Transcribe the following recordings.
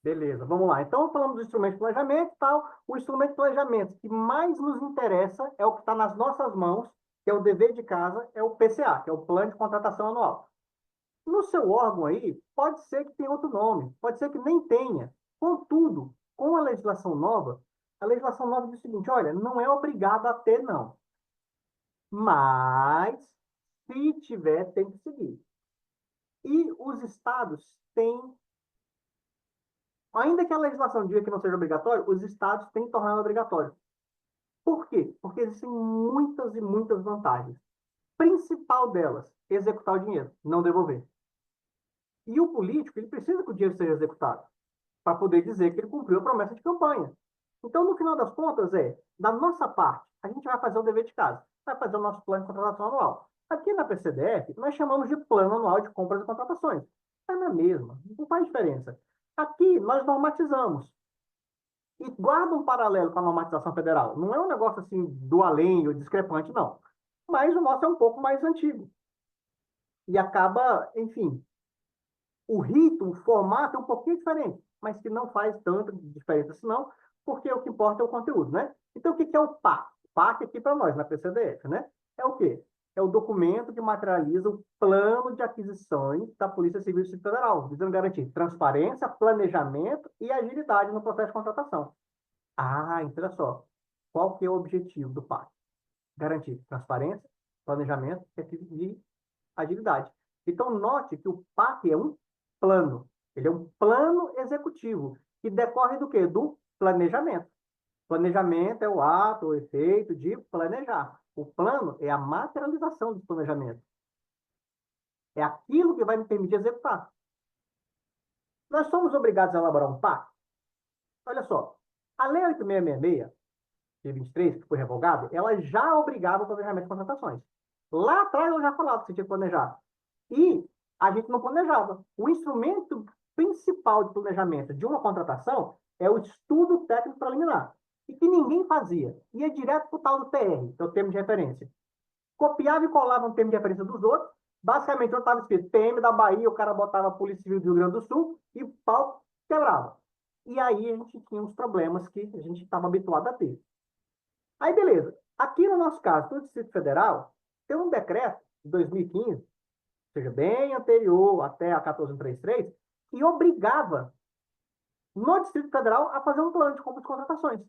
Beleza, vamos lá. Então, falamos do instrumento de planejamento e tal. O instrumento de planejamento que mais nos interessa é o que está nas nossas mãos, que é o dever de casa, é o PCA, que é o Plano de Contratação Anual. No seu órgão aí, pode ser que tenha outro nome, pode ser que nem tenha. Contudo, com a legislação nova diz o seguinte, olha, não é obrigado a ter, não. Mas, se tiver, tem que seguir. E os estados têm, ainda que a legislação diga que não seja obrigatório, os estados têm que tornar obrigatório. Por quê? Porque existem muitas e muitas vantagens. Principal delas, executar o dinheiro, não devolver. E o político, ele precisa que o dinheiro seja executado, para poder dizer que ele cumpriu a promessa de campanha. Então, no final das contas, da nossa parte, a gente vai fazer o dever de casa, vai fazer o nosso plano de contratação anual. Aqui na PCDF, nós chamamos de Plano Anual de Compras e Contratações. É na mesma, não faz diferença. Aqui, nós normatizamos. E guarda um paralelo com a normatização federal. Não é um negócio assim do além ou discrepante, não. Mas o nosso é um pouco mais antigo. E acaba, enfim, o ritmo, o formato é um pouquinho diferente, mas que não faz tanta diferença assim, não, porque o que importa é o conteúdo, né? Então, o que é o PAC? O PAC aqui para nós, na PCDF, né? É o quê? É o documento que materializa o plano de aquisições da Polícia Civil e Distrito Federal, visando garantir transparência, planejamento e agilidade no processo de contratação. Ah, então olha só. Qual que é o objetivo do PAC? Garantir transparência, planejamento e agilidade. Então, note que o PAC é um plano. Ele é um plano executivo que decorre do quê? Do planejamento. Planejamento é o ato, o efeito de planejar. O plano é a materialização do planejamento. É aquilo que vai me permitir executar. Nós somos obrigados a elaborar um PAC? Olha só, a Lei 8666 de 23, que foi revogada, ela já obrigava o planejamento de contratações. Lá atrás eu já falava que você tinha que planejar. E a gente não planejava. O instrumento principal de planejamento de uma contratação é o estudo técnico preliminar. E que ninguém fazia. Ia direto para o tal do TR, que é o termo de referência. Copiava e colava um termo de referência dos outros. Basicamente, eu estava escrito PM da Bahia, o cara botava a Polícia Civil do Rio Grande do Sul e o pau quebrava. E aí a gente tinha uns problemas que a gente estava habituado a ter. Aí, beleza. Aqui no nosso caso, no Distrito Federal, tem um decreto de 2015, ou seja, bem anterior até a 1433, que obrigava no Distrito Federal a fazer um plano de compra de contratações.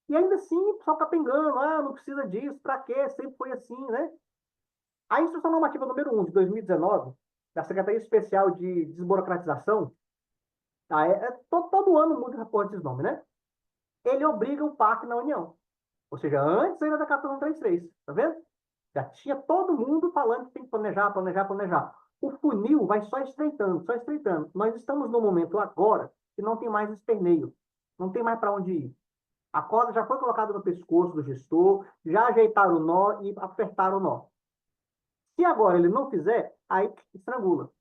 E ainda assim, o pessoal está pegando, não precisa disso, para quê? Sempre foi assim, né? A Instrução Normativa número 1 de 2019, da Secretaria Especial de Desburocratização, tá? Todo ano muda a porra desses nomes, né? Ele obriga o PAC na União. Ou seja, antes ainda da 1433, tá vendo? Já tinha todo mundo falando que tem que planejar, planejar, planejar. O funil vai só estreitando, só estreitando. Nós estamos no momento agora que não tem mais esperneio, não tem mais para onde ir. A corda já foi colocada no pescoço do gestor, já ajeitaram o nó e apertaram o nó. Se agora ele não fizer, aí estrangula.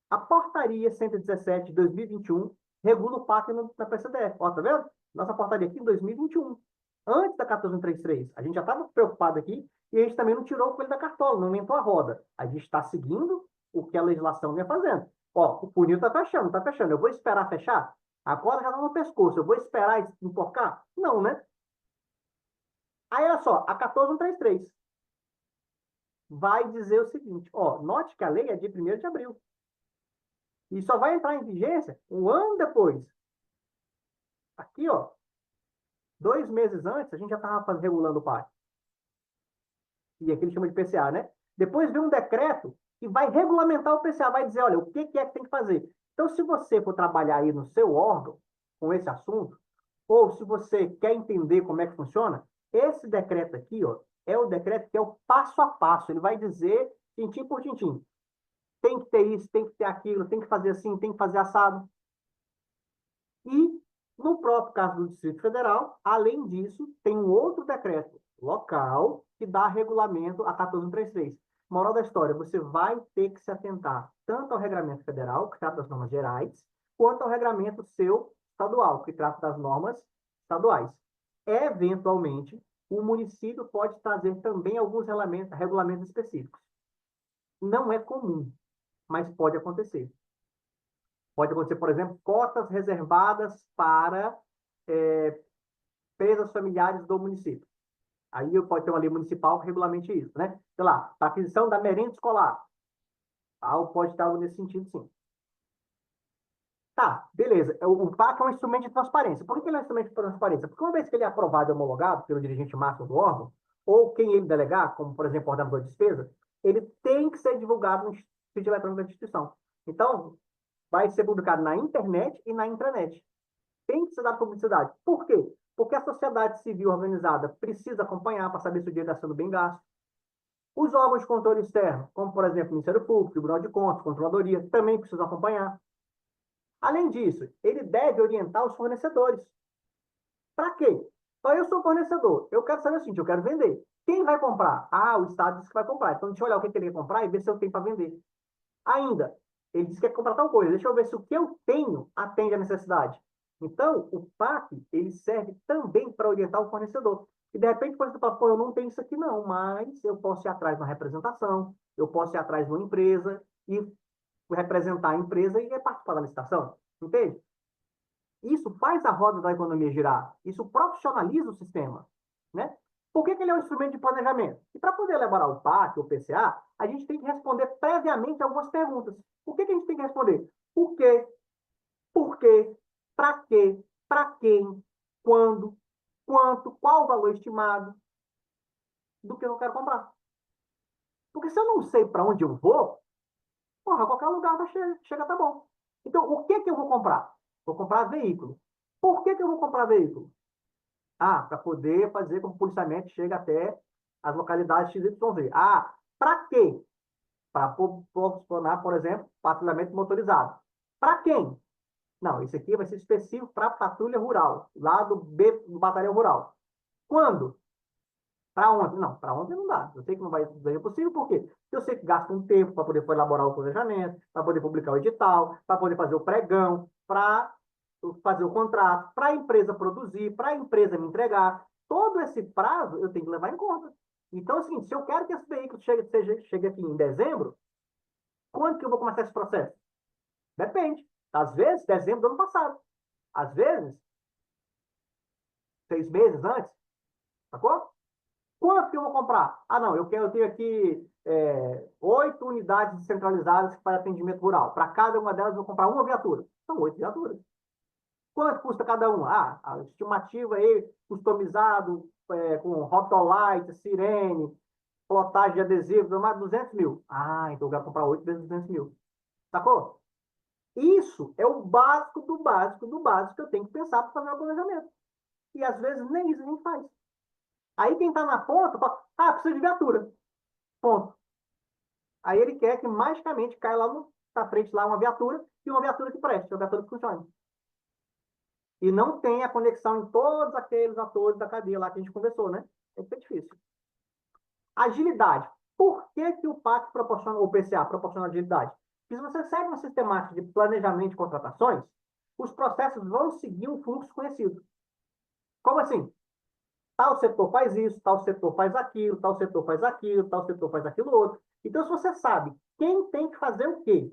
A portaria 117 de 2021 regula o PAC na PCDF. Ó, tá vendo? Nossa portaria aqui em 2021. Antes da 1433. A gente já estava preocupado aqui e a gente também não tirou o coelho da cartola, não inventou a roda. A gente está seguindo o que a legislação vem fazendo. Ó, o funil está fechando, está fechando. Eu vou esperar fechar? A corda já está no pescoço. Eu vou esperar enforcar? Não, né? Aí, olha só, a 1433 vai dizer o seguinte, ó, note que a lei é de 1º de abril. E só vai entrar em vigência um ano depois. Aqui, ó, 2 meses antes, a gente já estava regulando o PAC. E aqui ele chama de PCA, né? Depois vem um decreto que vai regulamentar o PCA, vai dizer, olha, o que é que tem que fazer. Então, se você for trabalhar aí no seu órgão com esse assunto, ou se você quer entender como é que funciona, esse decreto aqui, ó, é o decreto que é o passo a passo. Ele vai dizer, tintim por tintim, tem que ter isso, tem que ter aquilo, tem que fazer assim, tem que fazer assado. E, no próprio caso do Distrito Federal, além disso, tem um outro decreto local que dá regulamento a 1433. Moral da história, você vai ter que se atentar tanto ao regramento federal, que trata das normas gerais, quanto ao regramento seu estadual, que trata das normas estaduais. Eventualmente, o município pode trazer também alguns regulamentos específicos. Não é comum, mas pode acontecer. Pode acontecer, por exemplo, cotas reservadas para empresas familiares do município. Aí pode ter uma lei municipal que regulamente isso, né? Sei lá, para aquisição da merenda escolar. Algo pode estar algo nesse sentido, sim. Tá, beleza. O PAC é um instrumento de transparência. Por que ele é um instrumento de transparência? Porque uma vez que ele é aprovado e homologado pelo dirigente máximo do órgão, ou quem ele delegar, como, por exemplo, o ordenador de despesa, ele tem que ser divulgado no sítio eletrônico da instituição. Então, vai ser publicado na internet e na intranet. Tem que ser dado publicidade. Por quê? Porque a sociedade civil organizada precisa acompanhar para saber se o dinheiro está sendo bem gasto. Os órgãos de controle externo, como, por exemplo, o Ministério Público, Tribunal de Contas, Controladoria, também precisam acompanhar. Além disso, ele deve orientar os fornecedores. Para quê? Então, eu sou fornecedor, eu quero saber o seguinte, eu quero vender. Quem vai comprar? Ah, o Estado disse que vai comprar. Então, deixa eu olhar o que ele quer comprar e ver se eu tenho para vender. Ainda, ele disse que quer comprar tal coisa. Deixa eu ver se o que eu tenho atende à necessidade. Então, o PAC, ele serve também para orientar o fornecedor. E, de repente, o fornecedor fala, pô, eu não tenho isso aqui não, mas eu posso ir atrás de uma representação, eu posso ir atrás de uma empresa e representar a empresa e participar da licitação. Entende? Isso faz a roda da economia girar. Isso profissionaliza o sistema, né? Por que ele é um instrumento de planejamento? E para poder elaborar o PAC ou o PCA, a gente tem que responder previamente algumas perguntas. O que a gente tem que responder? O quê? Por quê? Para quê? Para quem? Quando? Quanto? Qual o valor estimado do que eu quero comprar? Porque se eu não sei para onde eu vou, porra, qualquer lugar vai chega, tá bom. Então, o que eu vou comprar? Vou comprar veículo. Por que eu vou comprar veículo? Ah, para poder fazer com que o policiamento chegue até as localidades XYZ. Ah, para quê? Para proporcionar, por exemplo, patrulhamento motorizado. Para quem? Não, esse aqui vai ser específico para patrulha rural, lá do batalhão rural. Quando? Para ontem? Não, para ontem não dá. Eu sei que não vai ser possível, por quê? Porque eu sei que gasta um tempo para poder elaborar o planejamento, para poder publicar o edital, para poder fazer o pregão, para fazer o contrato, para a empresa produzir, para a empresa me entregar. Todo esse prazo eu tenho que levar em conta. Então, assim, se eu quero que esse veículo chegue aqui em dezembro, quando que eu vou começar esse processo? Depende. Às vezes, dezembro do ano passado. Às vezes, 6 meses antes, sacou? Quanto que eu vou comprar? Ah, não, eu tenho aqui 8 unidades descentralizadas para atendimento rural. Para cada uma delas, eu vou comprar uma viatura. São 8 viaturas. Quanto custa cada uma? Ah, a estimativa aí, customizado, com rotolight, sirene, plotagem de adesivo, mais 200 mil. Ah, então eu vou comprar 8 vezes 200 mil. Sacou? Isso é o básico do básico do básico que eu tenho que pensar para fazer o planejamento. E às vezes nem isso a gente faz. Aí quem está na ponta fala, ah, precisa de viatura. Ponto. Aí ele quer que magicamente caia lá na frente lá uma viatura e uma viatura que preste, uma viatura que funcione. E não tem a conexão em todos aqueles atores da cadeia lá que a gente conversou, né? É difícil. Agilidade. Por que o PAC proporciona, ou o PCA proporciona agilidade? Porque se você segue uma sistemática de planejamento de contratações, os processos vão seguir um fluxo conhecido. Como assim? Tal setor faz isso, tal setor faz aquilo, tal setor faz aquilo, tal setor faz aquilo outro. Então, se você sabe quem tem que fazer o quê,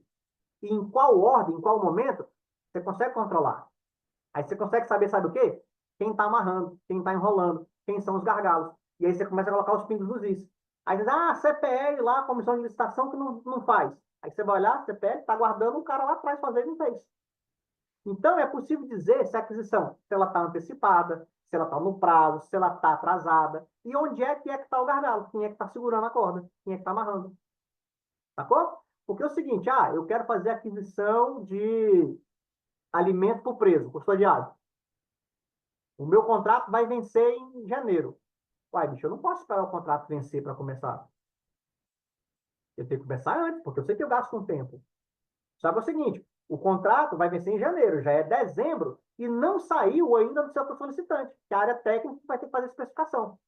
e em qual ordem, em qual momento, você consegue controlar. Aí você consegue saber, sabe o quê? Quem está amarrando, quem está enrolando, quem são os gargalos. E aí você começa a colocar os pingos nos is. Aí diz, ah, CPL lá, comissão de licitação que não faz. Aí você vai olhar, CPL está guardando um cara lá atrás fazer e não fez. Então, é possível dizer se a aquisição, se ela está antecipada, se ela está no prazo, se ela está atrasada, e onde é que está o gargalo, quem é que está segurando a corda, quem é que está amarrando. Sacou? Porque é o seguinte, eu quero fazer aquisição de alimento para o preso, custodiado. O meu contrato vai vencer em janeiro. Uai, bicho, eu não posso esperar o contrato vencer para começar. Eu tenho que começar antes, porque eu sei que eu gasto um tempo. Só que é o seguinte, o contrato vai vencer em janeiro, já é dezembro, e não saiu ainda do setor solicitante, que a área técnica vai ter que fazer a especificação.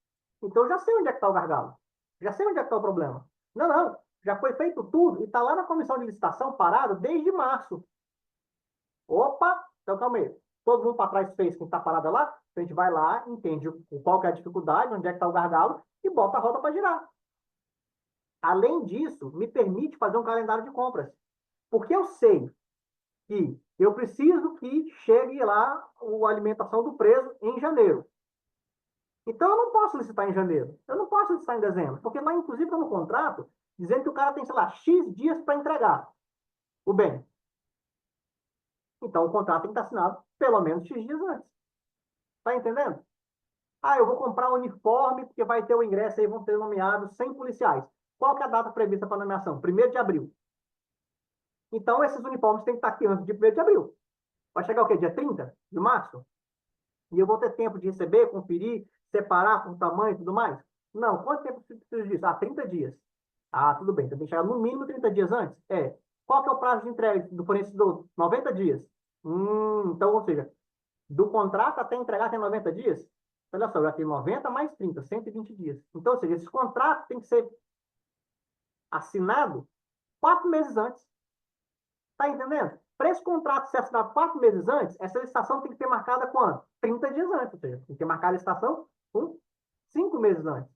Então, eu já sei onde é que está o gargalo. Já sei onde é que está o problema. Não, não. Já foi feito tudo e está lá na comissão de licitação parado desde março. Opa, então calma aí. Todo mundo para trás fez quem está parado lá, a gente vai lá, entende qual que é a dificuldade, onde é que está o gargalo e bota a roda para girar. Além disso, me permite fazer um calendário de compras. Porque eu sei que eu preciso que chegue lá a alimentação do preso em janeiro. Então, eu não posso licitar em janeiro. Eu não posso licitar em dezembro. Porque lá, inclusive, está no contrato, dizendo que o cara tem, sei lá, X dias para entregar o bem. Então, o contrato tem que estar assinado pelo menos X dias antes. Tá entendendo? Ah, eu vou comprar um uniforme porque vai ter o ingresso aí, vão ser nomeados 100 policiais. Qual que é a data prevista para a nomeação? 1º de abril. Então, esses uniformes têm que estar aqui antes de 1º de abril. Vai chegar o quê? Dia 30 de março? E eu vou ter tempo de receber, conferir, separar por tamanho e tudo mais? Não. Quanto tempo eu preciso disso? Ah, 30 dias. Ah, tudo bem. Então tem que chegar no mínimo 30 dias antes? É. Qual que é o prazo de entrega do fornecedor? 90 dias. Então, ou seja, do contrato até entregar tem 90 dias? Olha só, já tem 90 mais 30, 120 dias. Então, ou seja, esse contrato tem que ser assinado 4 meses antes. Tá entendendo? Para esse contrato ser assinado 4 meses antes, essa licitação tem que ser marcada quando? 30 dias antes. Ou seja, tem que ter marcada a licitação com 5 meses antes.